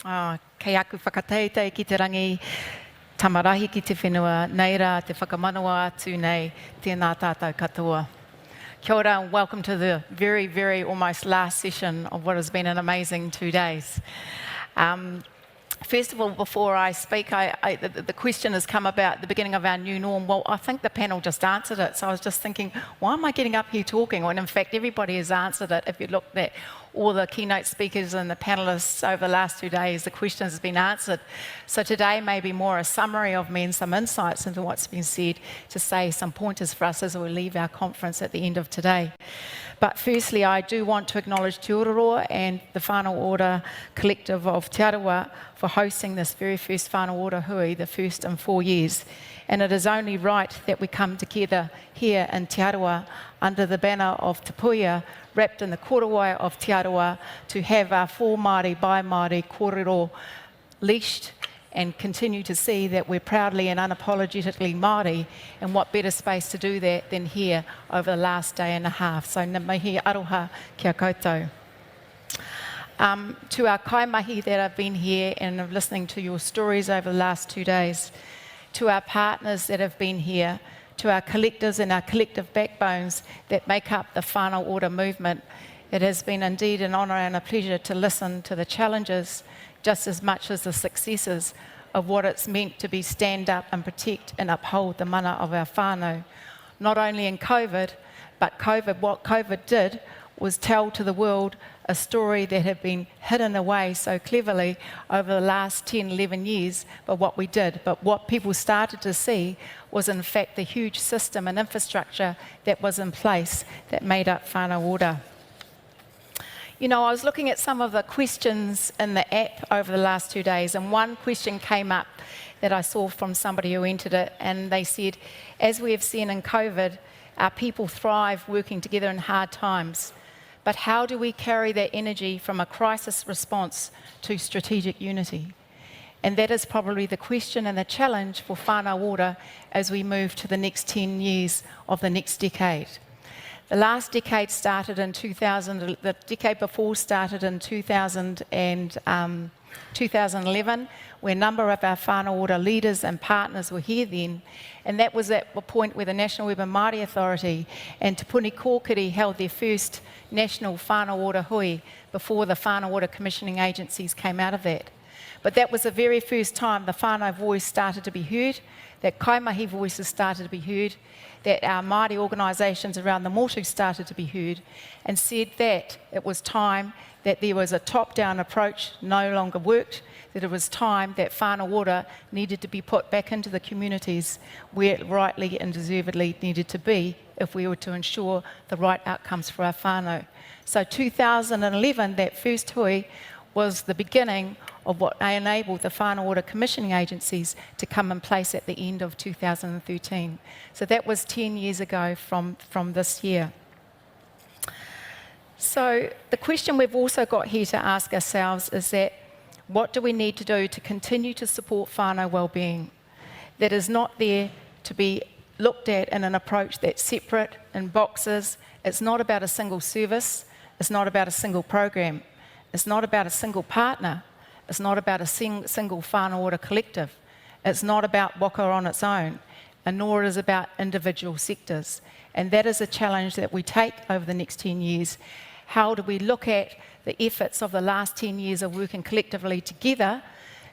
Kei aku whakateitei ki te rangi, tamarahi ki te whenua, nei rā te whakamanawa atu nei, tēnā tātou katoa. Kia ora and welcome to the very, very almost last session of what has been an amazing 2 days. First of all, before I speak, the question has come about the beginning of our new norm. Well, I think the panel just answered it. So I was just thinking, why am I getting up here talking? When in fact, everybody has answered it. If you looked at all the keynote speakers and the panelists over the last 2 days, the questions have been answered. So today may be more a summary of me and some insights into what's been said to say some pointers for us as we leave our conference at the end of today. But firstly, I do want to acknowledge Te Ororoa and the Whānau Ora Collective of Te Arawa for hosting this very first Whānau Ora Hui, the first in 4 years. And it is only right that we come together here in Te Arawa under the banner of Te Puia, wrapped in the korowaia of Te Arawa, to have our for Māori by Māori kōrero leashed and continue to see that we're proudly and unapologetically Māori, and what better space to do that than here over the last day and a half. So ngā mihi aroha kia koutou. To our kaimahi that have been here and are listening to your stories over the last 2 days, to our partners that have been here, to our collectors and our collective backbones that make up the Whānau Ora movement, it has been indeed an honour and a pleasure to listen to the challenges just as much as the successes of what it's meant to be stand up and protect and uphold the mana of our whānau. Not only in COVID, but what COVID did was tell to the world a story that had been hidden away so cleverly over the last 10, 11 years, but what people started to see was in fact the huge system and infrastructure that was in place that made up Whānau Ora. You know, I was looking at some of the questions in the app over the last 2 days, and one question came up that I saw from somebody who entered it, and they said, as we have seen in COVID, our people thrive working together in hard times. But how do we carry that energy from a crisis response to strategic unity? And that is probably the question and the challenge for Whānau Ora as we move to the next 10 years of the next decade. The last decade started in 2000, the decade before started in 2011, where a number of our Whānau Ora leaders and partners were here then, and that was at a point where the National Urban Māori Authority and Te Puni Kōkiri held their first national Whānau Ora Hui before the Whānau Ora commissioning agencies came out of that. But that was the very first time the whānau voice started to be heard, that kaimahi voices started to be heard, that our Māori organisations around the motu started to be heard, and said that it was time that there was a top-down approach no longer worked, that it was time that Whānau Ora needed to be put back into the communities where it rightly and deservedly needed to be if we were to ensure the right outcomes for our whānau. So 2011, that first hui, was the beginning of what enabled the Whānau Ora commissioning agencies to come in place at the end of 2013. So that was 10 years ago from this year. So the question we've also got here to ask ourselves is that what do we need to do to continue to support whānau wellbeing that is not there to be looked at in an approach that's separate in boxes? It's not about a single service, it's not about a single program, it's not about a single partner, it's not about a single Whānau Ora collective, it's not about waka on its own, and nor is it about individual sectors. And that is a challenge that we take over the next 10 years. How do we look at the efforts of the last 10 years of working collectively together,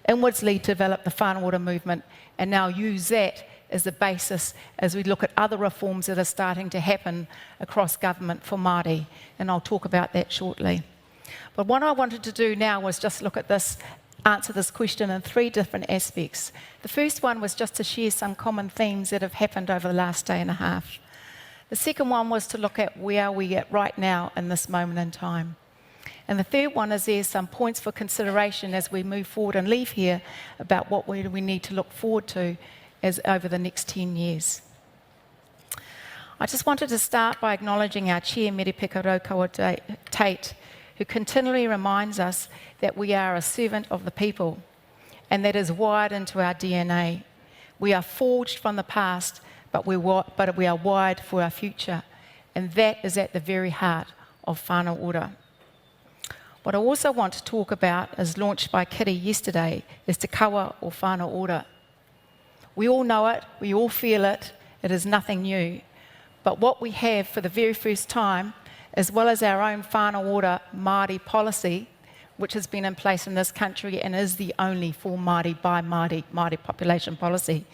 inwardsly develop the Whānau Ora movement, and now use that as the basis as we look at other reforms that are starting to happen across government for Māori, and I'll talk about that shortly. But what I wanted to do now was just look at this, answer this question in 3 different aspects. The first one was just to share some common themes that have happened over the last day and a half. The second one was to look at where are we at right now in this moment in time. And the third one is there's some points for consideration as we move forward and leave here about what we need to look forward to as over the next 10 years. I just wanted to start by acknowledging our chair, Meripeka Raukawa Tate, who continually reminds us that we are a servant of the people, and that is wired into our DNA. We are forged from the past, but we are wired for our future, and that is at the very heart of Whānau Ora. What I also want to talk about, as launched by Kitty yesterday, is Te Kawa o Whānau Ora. We all know it, we all feel it, it is nothing new. But what we have for the very first time, as well as our own Whānau Ora Māori policy, which has been in place in this country and is the only for Māori by Māori population policy,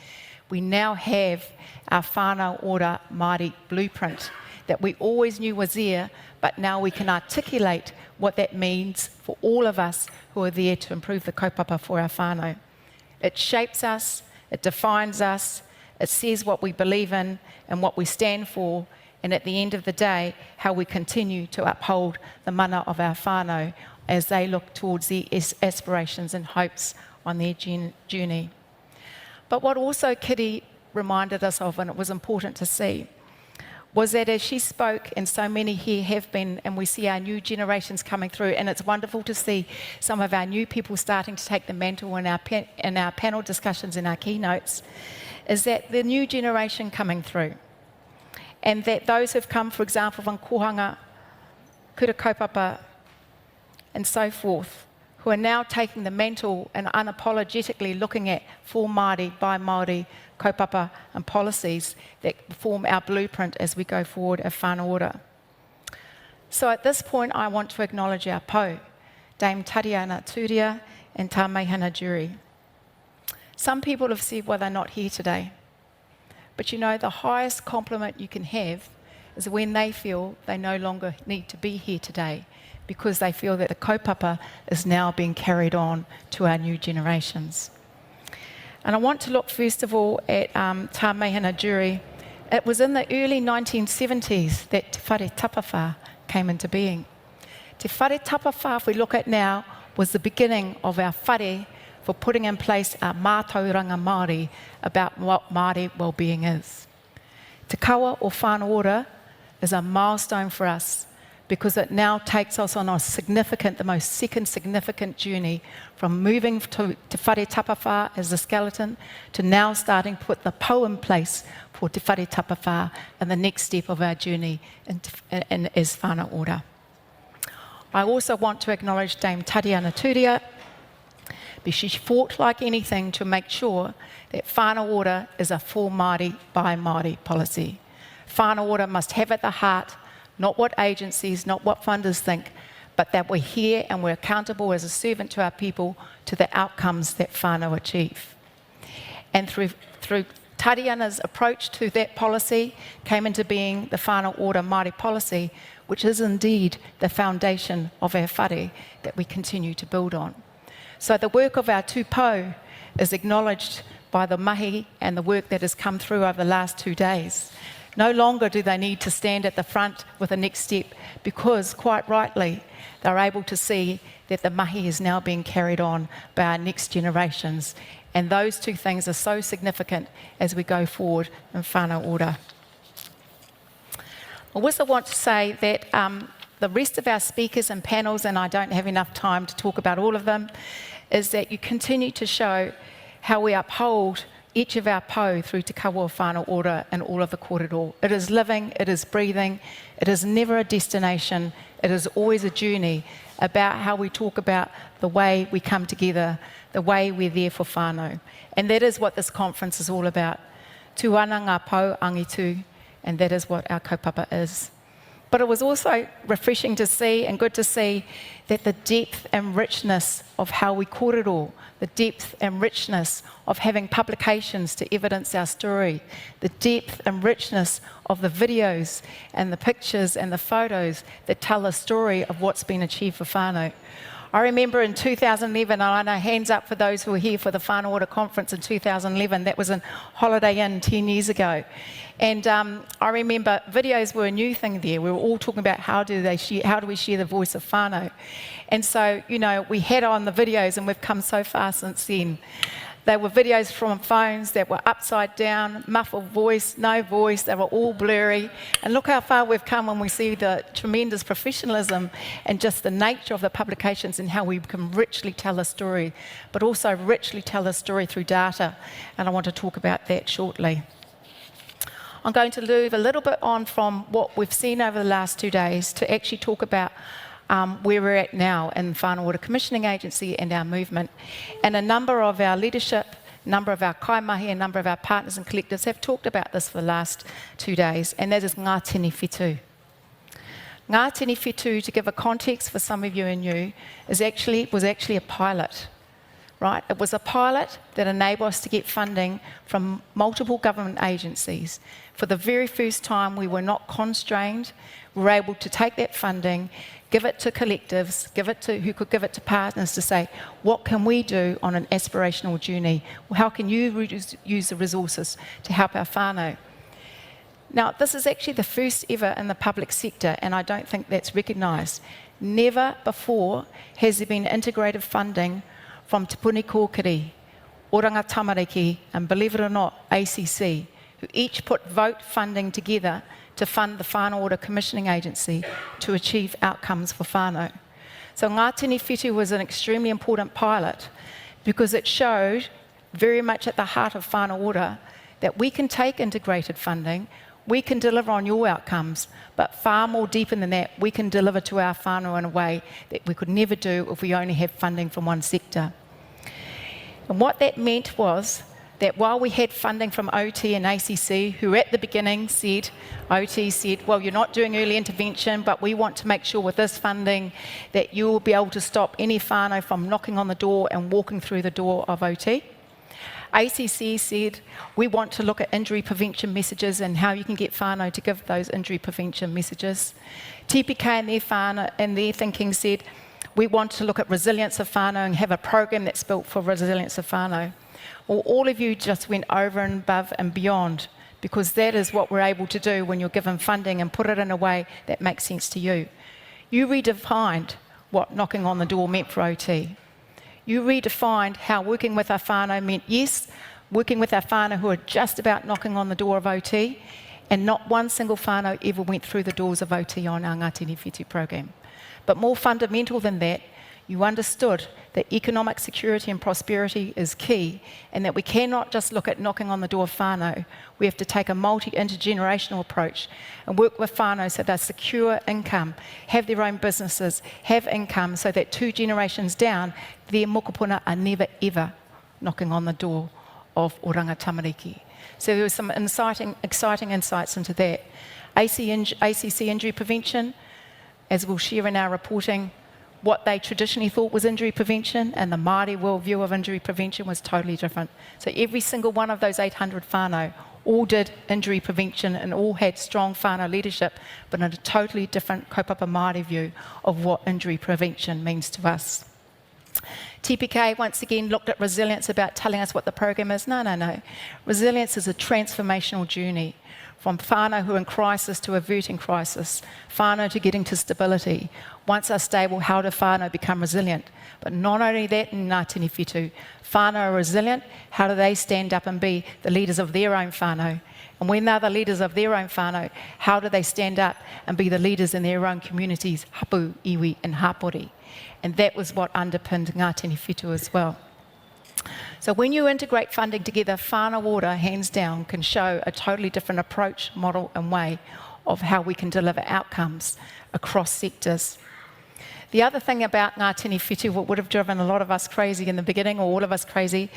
we now have our Whānau Ora Māori blueprint that we always knew was there, but now we can articulate what that means for all of us who are there to improve the kaupapa for our whānau. It shapes us, it defines us, it says what we believe in and what we stand for, and at the end of the day, how we continue to uphold the mana of our whānau as they look towards their aspirations and hopes on their journey. But what also Kitty reminded us of, and it was important to see, was that as she spoke, and so many here have been, and we see our new generations coming through, and it's wonderful to see some of our new people starting to take the mantle in our panel discussions and our keynotes, is that the new generation coming through, and that those who've come, for example, from kohanga, kura kaupapa, and so forth, who are now taking the mantle and unapologetically looking at for Māori, by Māori, kaupapa and policies that form our blueprint as we go forward at Whānau Ora. So at this point, I want to acknowledge our po, Dame Tariana Turia and Tā Meihana Jury. Some people have said, well, they're not here today. But you know, the highest compliment you can have is when they feel they no longer need to be here today, because they feel that the kaupapa is now being carried on to our new generations. And I want to look first of all at Tā Meihana Jury. It was in the early 1970s that Te Whare Tapawhā came into being. Te Whare Tapawhā, if we look at now, was the beginning of our whare for putting in place our mātauranga Māori about what Māori well-being is. Te Kawa o Whānau Ora is a milestone for us, because it now takes us on a significant, the most second significant journey from moving to Te Whare Tapawhā as the skeleton to now starting to put the po in place for Te Whare Tapawhā and the next step of our journey as Whānau Ora. I also want to acknowledge Dame Tariana Turia, because she fought like anything to make sure that Whānau Ora is a for Māori by Māori policy. Whānau Ora must have at the heart not what agencies, not what funders think, but that we're here and we're accountable as a servant to our people to the outcomes that whānau achieve. And through Tariana's approach to that policy came into being the Whānau Ora Māori policy, which is indeed the foundation of our whare that we continue to build on. So the work of our tūpō is acknowledged by the mahi and the work that has come through over the last 2 days. No longer do they need to stand at the front with the next step, because quite rightly they're able to see that the mahi is now being carried on by our next generations. And those two things are so significant as we go forward in Whānau Ora. I also want to say that the rest of our speakers and panels, and I don't have enough time to talk about all of them, is that you continue to show how we uphold each of our po through Te Kawa o Whānau Ora and all of the kōrero. It is living, it is breathing, it is never a destination, it is always a journey about how we talk about the way we come together, the way we're there for whānau. And that is what this conference is all about. Tūana ngā po angitu, and that is what our kaupapa is. But it was also refreshing to see and good to see that the depth and richness of how we kōrero, the depth and richness of having publications to evidence our story, the depth and richness of the videos and the pictures and the photos that tell the story of what's been achieved for whānau. I remember in 2011, and I know hands up for those who were here for the Whānau Ora Conference in 2011, that was in Holiday Inn 10 years ago. And I remember videos were a new thing there. We were all talking about how do we share the voice of whānau. And so, you know, we had on the videos, and we've come so far since then. They were videos from phones that were upside down, muffled voice, no voice, they were all blurry. And look how far we've come when we see the tremendous professionalism and just the nature of the publications and how we can richly tell a story, but also richly tell a story through data. And I want to talk about that shortly. I'm going to move a little bit on from what we've seen over the last 2 days to actually talk about where we're at now in Whānau Ora Commissioning Agency and our movement. And a number of our leadership, a number of our kaimahi, a number of our partners and collectives have talked about this for the last 2 days, and that is ngā tini whitu. Ngā tini whitu, to give a context for some of you and you, was actually a pilot. Right? It was a pilot that enabled us to get funding from multiple government agencies. For the very first time, we were not constrained. We were able to take that funding, give it to collectives, who could give it to partners to say, what can we do on an aspirational journey? How can you use the resources to help our whānau? Now, this is actually the first ever in the public sector, and I don't think that's recognised. Never before has there been integrated funding from Te Puni Kōkiri, Oranga Tamariki, and believe it or not, ACC, who each put vote funding together to fund the Whānau Ora Commissioning Agency to achieve outcomes for whānau. So ngā tini whitu was an extremely important pilot because it showed very much at the heart of Whānau Ora that we can take integrated funding, we can deliver on your outcomes, but far more deeper than that, we can deliver to our whānau in a way that we could never do if we only have funding from one sector. And what that meant was that while we had funding from OT and ACC, who at the beginning said, OT said, well, you're not doing early intervention, but we want to make sure with this funding that you will be able to stop any whānau from knocking on the door and walking through the door of OT. ACC said, we want to look at injury prevention messages and how you can get whānau to give those injury prevention messages. TPK and their thinking said, we want to look at resilience of whānau and have a program that's built for resilience of whānau. Well, all of you just went over and above and beyond, because that is what we're able to do when you're given funding and put it in a way that makes sense to you. You redefined what knocking on the door meant for OT. You redefined how working with our whānau meant, yes, working with our whānau who are just about knocking on the door of OT, and not one single whānau ever went through the doors of OT on our ngā tini whitu program. But more fundamental than that, you understood that economic security and prosperity is key, and that we cannot just look at knocking on the door of whānau. We have to take a multi-intergenerational approach and work with whānau so they're secure income, have their own businesses, have income, so that 2 generations down, their mokopuna are never ever knocking on the door of Oranga Tamariki. So there were some exciting insights into that. ACC injury prevention, as we'll share in our reporting, what they traditionally thought was injury prevention and the Māori worldview of injury prevention was totally different. So every single one of those 800 whānau all did injury prevention and all had strong whānau leadership, but in a totally different kaupapa Māori view of what injury prevention means to us. TPK once again looked at resilience about telling us what the program is. No. Resilience is a transformational journey from whānau who are in crisis to averting crisis, whānau to getting to stability. Once are stable, how do whānau become resilient? But not only that, in ngā tini whitu, whānau are resilient, how do they stand up and be the leaders of their own whānau? And when they're the leaders of their own whānau, how do they stand up and be the leaders in their own communities, hapu, iwi and hapori? And that was what underpinned ngā tini whitu as well. So when you integrate funding together, Whānau Ora, hands down, can show a totally different approach, model and way of how we can deliver outcomes across sectors. The other thing about ngā tini whitu, what would have driven a lot of us crazy in the beginning, or all of us crazy,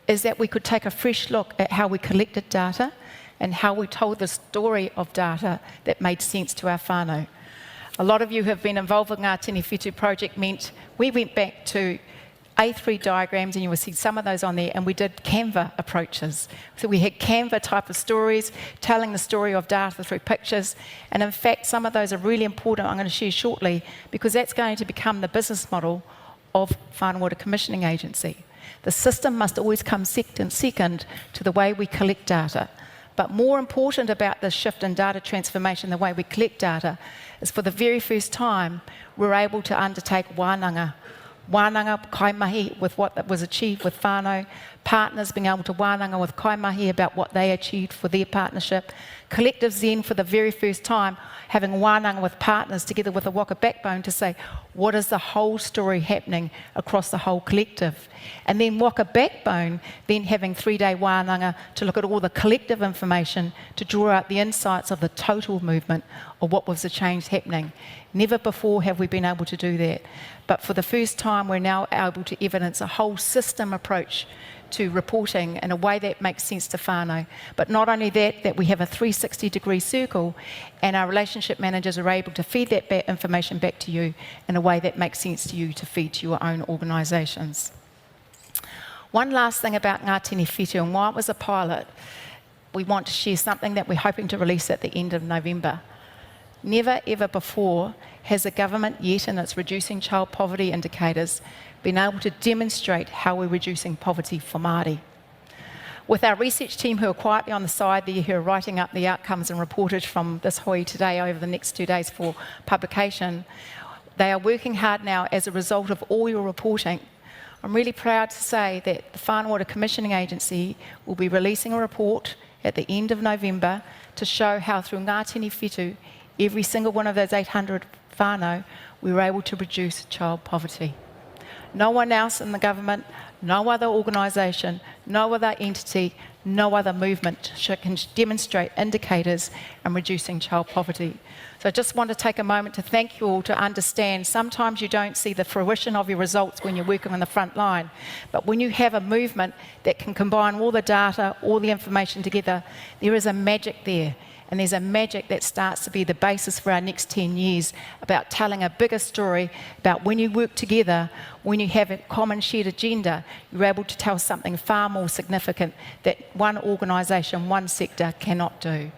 is that we could take a fresh look at how we collected data and how we told the story of data that made sense to our whānau. A lot of you who have been involved with ngā tini whitu project meant we went back to A3 diagrams, and you will see some of those on there, and we did Canva approaches. So we had Canva type of stories, telling the story of data through pictures, and in fact some of those are really important, I'm going to share shortly, because that's going to become the business model of Whānau Ora Commissioning Agency. The system must always come second to the way we collect data. But more important about this shift in data transformation, the way we collect data, is for the very first time we're able to undertake wānanga wānanga kaimahi with what that was achieved with whānau, partners being able to wānanga with kaimahi about what they achieved for their partnership, collectives then for the very first time having wānanga with partners together with a waka backbone to say what is the whole story happening across the whole collective, and then waka backbone then having 3-day wānanga to look at all the collective information to draw out the insights of the total movement of what was the change happening. Never before have we been able to do that, but for the first time we're now able to evidence a whole system approach to reporting in a way that makes sense to whānau. But not only that we have a 360-degree circle and our relationship managers are able to feed that information back to you in a way that makes sense to you to feed to your own organisations. One last thing about Ngā Tini Whitu, and while it was a pilot, we want to share something that we're hoping to release at the end of November. Never ever before has the government yet in its reducing child poverty indicators been able to demonstrate how we're reducing poverty for Māori. With our research team who are quietly on the side there, who are writing up the outcomes and reportage from this hui today over the next 2 days for publication, they are working hard now as a result of all your reporting. I'm really proud to say that the Whānau Ora Commissioning Agency will be releasing a report at the end of November to show how through Ngā Tini Whitu, every single one of those 800 whānau, we were able to reduce child poverty. No one else in the government, no other organisation, no other entity, no other movement can demonstrate indicators in reducing child poverty. So I just want to take a moment to thank you all to understand sometimes you don't see the fruition of your results when you're working on the front line, but when you have a movement that can combine all the data, all the information together, there is a magic there. And there's a magic that starts to be the basis for our next 10 years about telling a bigger story about when you work together, when you have a common shared agenda, you're able to tell something far more significant that one organisation, one sector cannot do.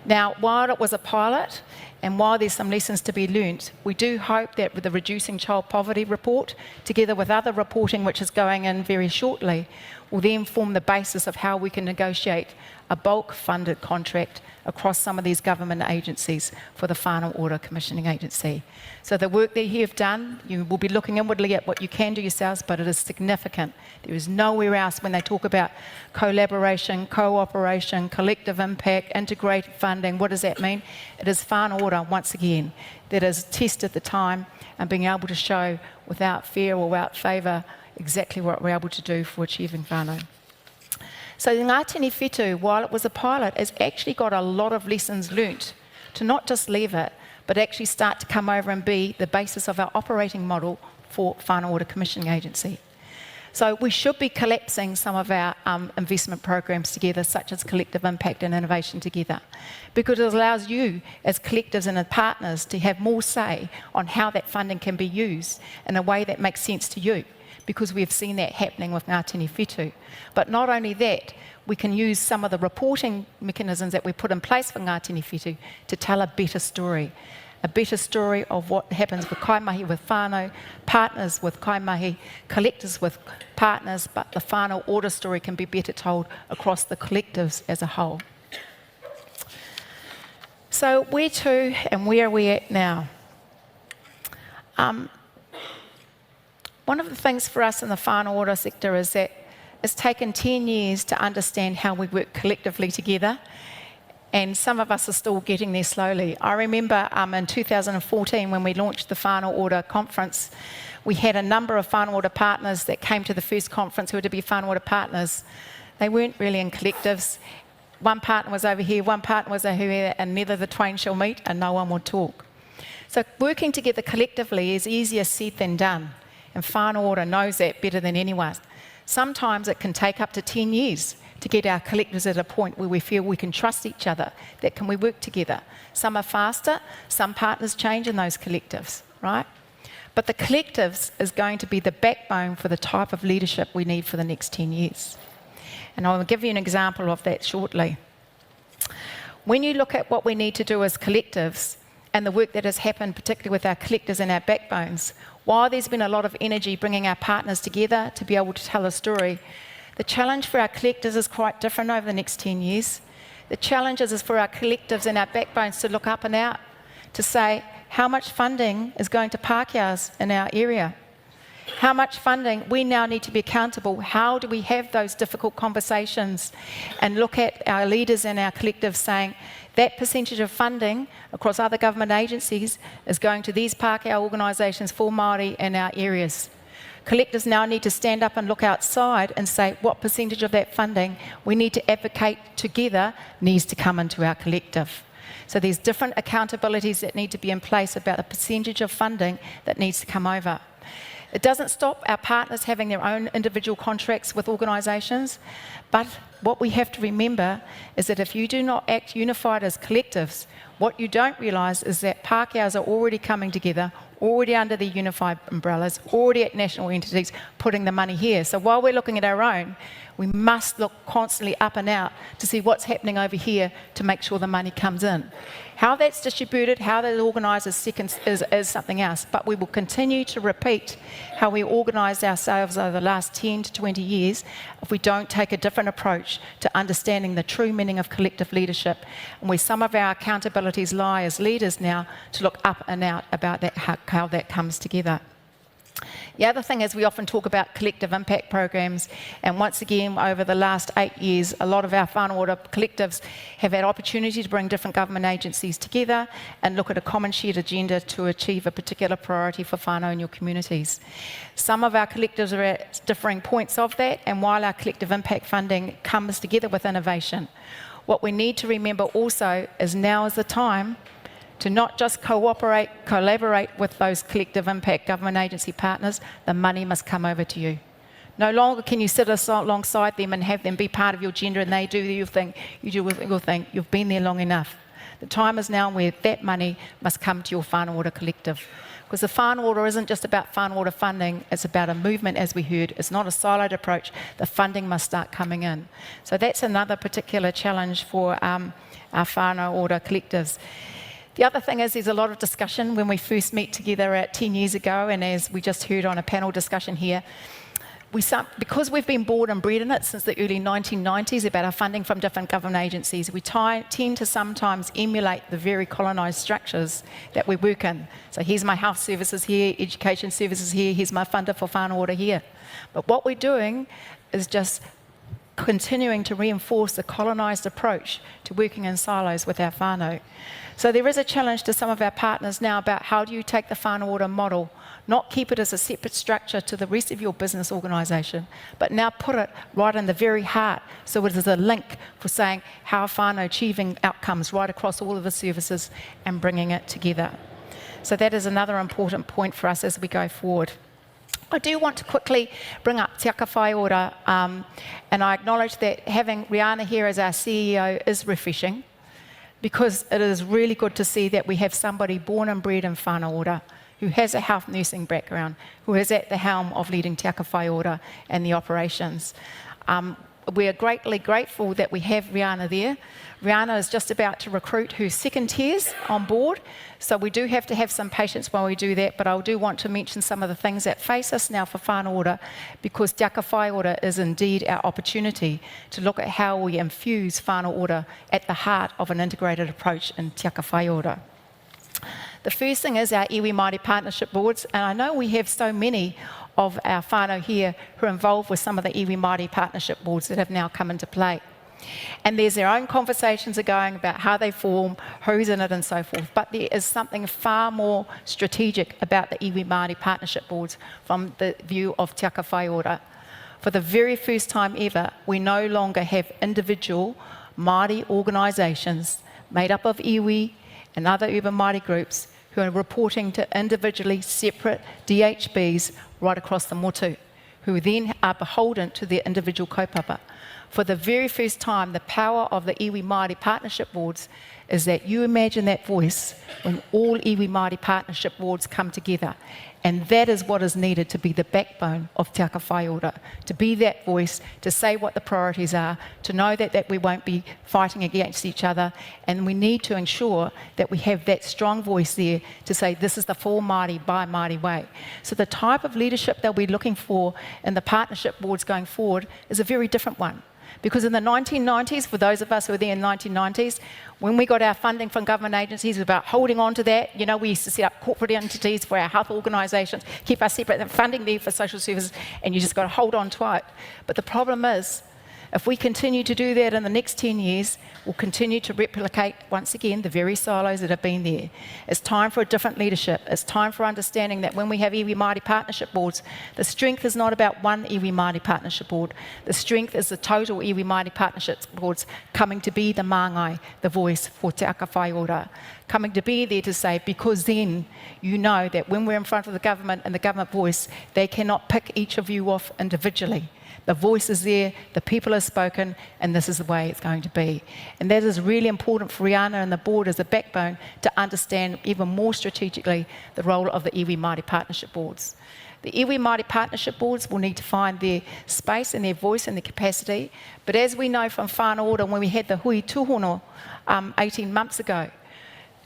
Now, while it was a pilot and while there's some lessons to be learnt, we do hope that with the Reducing Child Poverty report, together with other reporting which is going in very shortly, will then form the basis of how we can negotiate a bulk funded contract across some of these government agencies for the Whānau Ora Commissioning Agency. So the work that you have done, you will be looking inwardly at what you can do yourselves, but it is significant. There is nowhere else when they talk about collaboration, cooperation, collective impact, integrated funding, what does that mean? It is Whānau Ora, once again, that has tested the time and being able to show without fear or without favour exactly what we're able to do for achieving whānau. So the Ngā Tini Whitu, while it was a pilot, has actually got a lot of lessons learnt to not just leave it, but actually start to come over and be the basis of our operating model for Whānau Ora Commissioning Agency. So we should be collapsing some of our investment programs together, such as collective impact and innovation together, because it allows you as collectives and as partners to have more say on how that funding can be used in a way that makes sense to you, because we've seen that happening with Ngā Tini Whitu. But not only that, we can use some of the reporting mechanisms that we put in place for Ngā Tini Whitu to tell a better story of what happens with kaimahi with whānau, partners with kaimahi, collectors with partners, but the whānau order story can be better told across the collectives as a whole. So where to and where are we at now? One of the things for us in the Whānau Ora sector is that it's taken 10 years to understand how we work collectively together, and some of us are still getting there slowly. I remember in 2014 when we launched the Whānau Ora Conference, we had a number of Whānau Ora partners that came to the first conference who were to be Whānau Ora partners. They weren't really in collectives. One partner was over here, one partner was over here, and neither the twain shall meet and no one will talk. So working together collectively is easier said than done. And Whānau Ora knows that better than anyone. Sometimes it can take up to 10 years to get our collectives at a point where we feel we can trust each other, that can we work together. Some are faster, some partners change in those collectives, right? But the collectives is going to be the backbone for the type of leadership we need for the next 10 years. And I will give you an example of that shortly. When you look at what we need to do as collectives and the work that has happened, particularly with our collectives and our backbones, while there's been a lot of energy bringing our partners together to be able to tell a story, the challenge for our collectives is quite different over the next 10 years. The challenge is for our collectives and our backbones to look up and out, to say how much funding is going to Pākehās in our area, How much funding? We now need to be accountable. How do we have those difficult conversations and look at our leaders and our collectives saying that percentage of funding across other government agencies is going to these Pākehā organisations for Māori in our areas. Collectives now need to stand up and look outside and say what percentage of that funding we need to advocate together needs to come into our collective. So there's different accountabilities that need to be in place about the percentage of funding that needs to come over. It doesn't stop our partners having their own individual contracts with organisations, but what we have to remember is that if you do not act unified as collectives, what you don't realise is that Pākehās are already coming together, already under the unified umbrellas, already at national entities, putting the money here. So while we're looking at our own, we must look constantly up and out to see what's happening over here to make sure the money comes in. How that's distributed, how that's organised is something else, but we will continue to repeat how we organised ourselves over the last 10 to 20 years if we don't take a different approach to understanding the true meaning of collective leadership and where some of our accountabilities lie as leaders now to look up and out about that, how that comes together. The other thing is we often talk about collective impact programs, and once again over the last 8 years a lot of our Whānau Ora collectives have had opportunity to bring different government agencies together and look at a common shared agenda to achieve a particular priority for whānau in your communities. Some of our collectives are at differing points of that, and while our collective impact funding comes together with innovation, what we need to remember also is now is the time to not just cooperate, collaborate with those collective impact government agency partners. The money must come over to you. No longer can you sit alongside them and have them be part of your agenda and they do your thing, you do your thing. You've been there long enough. The time is now where that money must come to your Whānau Ora collective. Because the Whānau Ora isn't just about Whānau Ora funding, it's about a movement, as we heard. It's not a siloed approach. The funding must start coming in. So that's another particular challenge for our Whānau Ora collectives. The other thing is there's a lot of discussion when we first met together 10 years ago, and as we just heard on a panel discussion here, because we've been born and bred in it since the early 1990s about our funding from different government agencies, we tend to sometimes emulate the very colonised structures that we work in. So here's my health services here, education services here, here's my funder for Whānau Ora here. But what we're doing is just continuing to reinforce the colonised approach to working in silos with our whānau. So there is a challenge to some of our partners now about how do you take the Whānau Ora model, not keep it as a separate structure to the rest of your business organisation, but now put it right in the very heart so it is a link for saying how whānau achieving outcomes right across all of the services and bringing it together. So that is another important point for us as we go forward. I do want to quickly bring up Te Aka Whai Ora, and I acknowledge that having Rihanna here as our CEO is refreshing, because it is really good to see that we have somebody born and bred in Whānau Ora who has a health nursing background, who is at the helm of leading Te Aka Whai Ora and the operations. We are greatly grateful that we have Rihanna there. Rihanna is just about to recruit her second tiers on board, so we do have to have some patience while we do that, but I do want to mention some of the things that face us now for Whānau Ora, because Te Aka Whai Ora is indeed our opportunity to look at how we infuse Whānau Ora at the heart of an integrated approach in Te Aka Whai Ora. The first thing is our iwi Māori partnership boards, and I know we have so many of our whānau here who are involved with some of the iwi Māori partnership boards that have now come into play. And there's their own conversations are going about how they form, who's in it and so forth, but there is something far more strategic about the iwi Māori partnership boards from the view of Te Aka Whai Ora. For the very first time ever, we no longer have individual Māori organisations made up of iwi and other urban Māori groups who are reporting to individually separate DHBs right across the motu, who then are beholden to their individual kaupapa. For the very first time, the power of the iwi Māori partnership boards is that you imagine that voice when all iwi Māori partnership boards come together. And that is what is needed to be the backbone of Te Aka Whai Ora, to be that voice, to say what the priorities are, to know that we won't be fighting against each other, and we need to ensure that we have that strong voice there to say this is the for Māori by Māori way. So the type of leadership they'll be looking for in the partnership boards going forward is a very different one. Because in the 1990s, for those of us who were there in the 1990s, when we got our funding from government agencies, it was about holding on to that. You know, we used to set up corporate entities for our health organisations, keep us separate, and funding there for social services, and you just got to hold on to it. But the problem is, if we continue to do that in the next 10 years, we'll continue to replicate, once again, the very silos that have been there. It's time for a different leadership. It's time for understanding that when we have iwi Māori partnership boards, the strength is not about one iwi Māori partnership board. The strength is the total iwi Māori partnership boards coming to be the māngai, the voice for te aka whai ora, coming to be there to say, because then you know that when we're in front of the government and the government voice, they cannot pick each of you off individually. The voice is there, the people have spoken, and this is the way it's going to be. And that is really important for Rihanna and the board as a backbone to understand even more strategically the role of the iwi Māori partnership boards. The iwi Māori partnership boards will need to find their space and their voice and their capacity, but as we know from Whānau Ora, when we had the hui tūhono 18 months ago,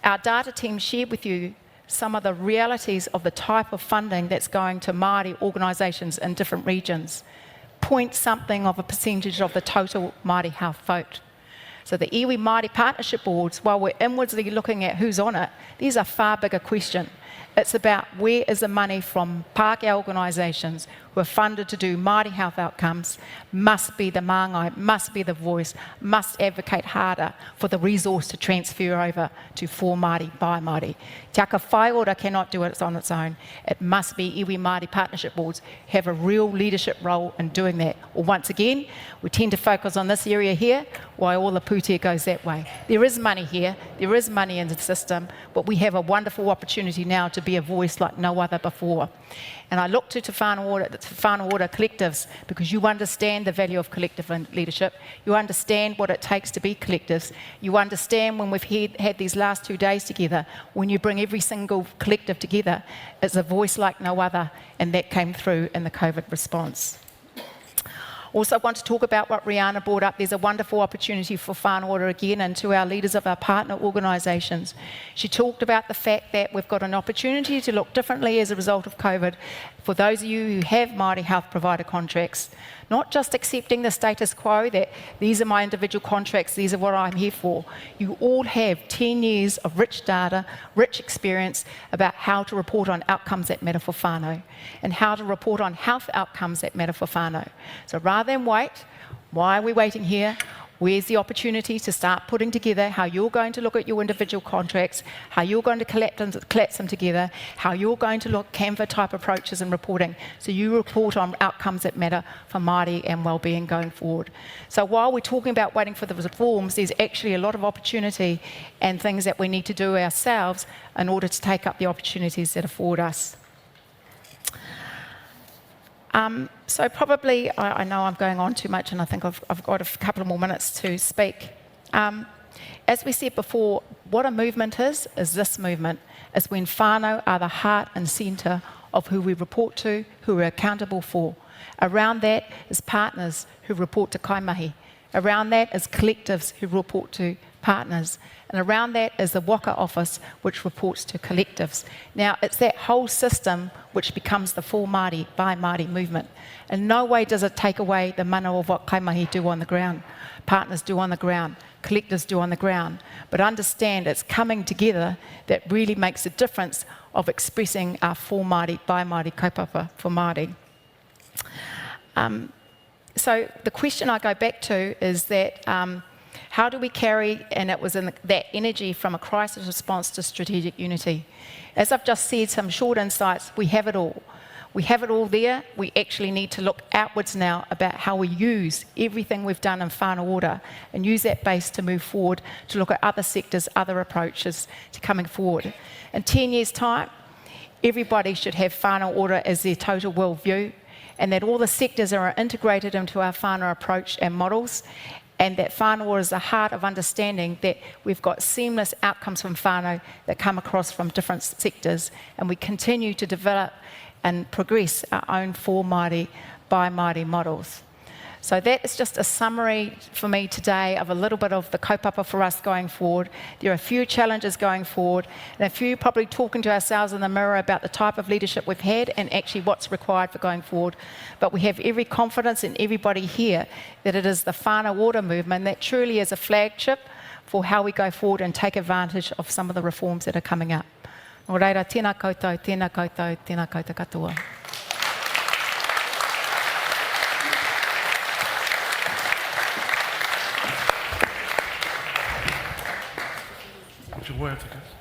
our data team shared with you some of the realities of the type of funding that's going to Māori organisations in different regions. Point something of a percentage of the total Māori health vote. So the iwi Māori partnership boards, while we're inwardly looking at who's on it, these are a far bigger question. It's about where is the money from Pākehā organisations who are funded to do Māori health outcomes, must be the māngai, must be the voice, must advocate harder for the resource to transfer over to for Māori, by Māori. Te aka whai ora cannot do it on its own. It must be iwi Māori partnership boards have a real leadership role in doing that. Or once again, we tend to focus on this area here, while all the pūtea goes that way. There is money here, there is money in the system, but we have a wonderful opportunity now to be a voice like no other before. And I look to Whānau Ora collectives, because you understand the value of collective leadership, you understand what it takes to be collectives, you understand when we've had these last 2 days together, when you bring every single collective together, it's a voice like no other, and that came through in the COVID response. Also, I want to talk about what Rihanna brought up. There's a wonderful opportunity for Whānau Ora again and to our leaders of our partner organisations. She talked about the fact that we've got an opportunity to look differently as a result of COVID. For those of you who have Māori health provider contracts, not just accepting the status quo that these are my individual contracts, these are what I'm here for. You all have 10 years of rich data, rich experience about how to report on outcomes that matter for whānau and how to report on health outcomes that matter for whānau. So rather than wait, why are we waiting here? Where's the opportunity to start putting together how you're going to look at your individual contracts, how you're going to collapse them together, how you're going to look Canva type approaches in reporting, so you report on outcomes that matter for Māori and wellbeing going forward. So while we're talking about waiting for the reforms, there's actually a lot of opportunity and things that we need to do ourselves in order to take up the opportunities that afford us. So probably, I know I'm going on too much and I think I've got a couple of more minutes to speak. As we said before, what a movement is this movement, is when whānau are the heart and centre of who we report to, who we're accountable for. Around that is partners who report to kaimahi. Around that is collectives who report to partners. And around that is the Waka office, which reports to collectives. Now, it's that whole system which becomes the for Māori, by Māori movement. In no way does it take away the mana of what kaimahi do on the ground, partners do on the ground, collectives do on the ground. But understand it's coming together that really makes a difference of expressing our for Māori, by Māori kaupapa for Māori. So the question I go back to is that how do we carry, and it was in that energy from a crisis response to strategic unity. As I've just said, some short insights, we have it all. We have it all there. We actually need to look outwards now about how we use everything we've done in Whānau Ora and use that base to move forward, to look at other sectors, other approaches to coming forward. In 10 years' time, everybody should have Whānau Ora as their total worldview, and that all the sectors are integrated into our whānau approach and models, and that Whānau Ora is the heart of understanding that we've got seamless outcomes from whānau that come across from different sectors, and we continue to develop and progress our own for Māori, by Māori models. So that is just a summary for me today of a little bit of the kaupapa for us going forward. There are a few challenges going forward, and a few probably talking to ourselves in the mirror about the type of leadership we've had and actually what's required for going forward. But we have every confidence in everybody here that it is the Whānau Ora movement that truly is a flagship for how we go forward and take advantage of some of the reforms that are coming up. Nō reira, tēnā koutou, tēnā koutou, tēnā koutou katoa. Put your words, I guess.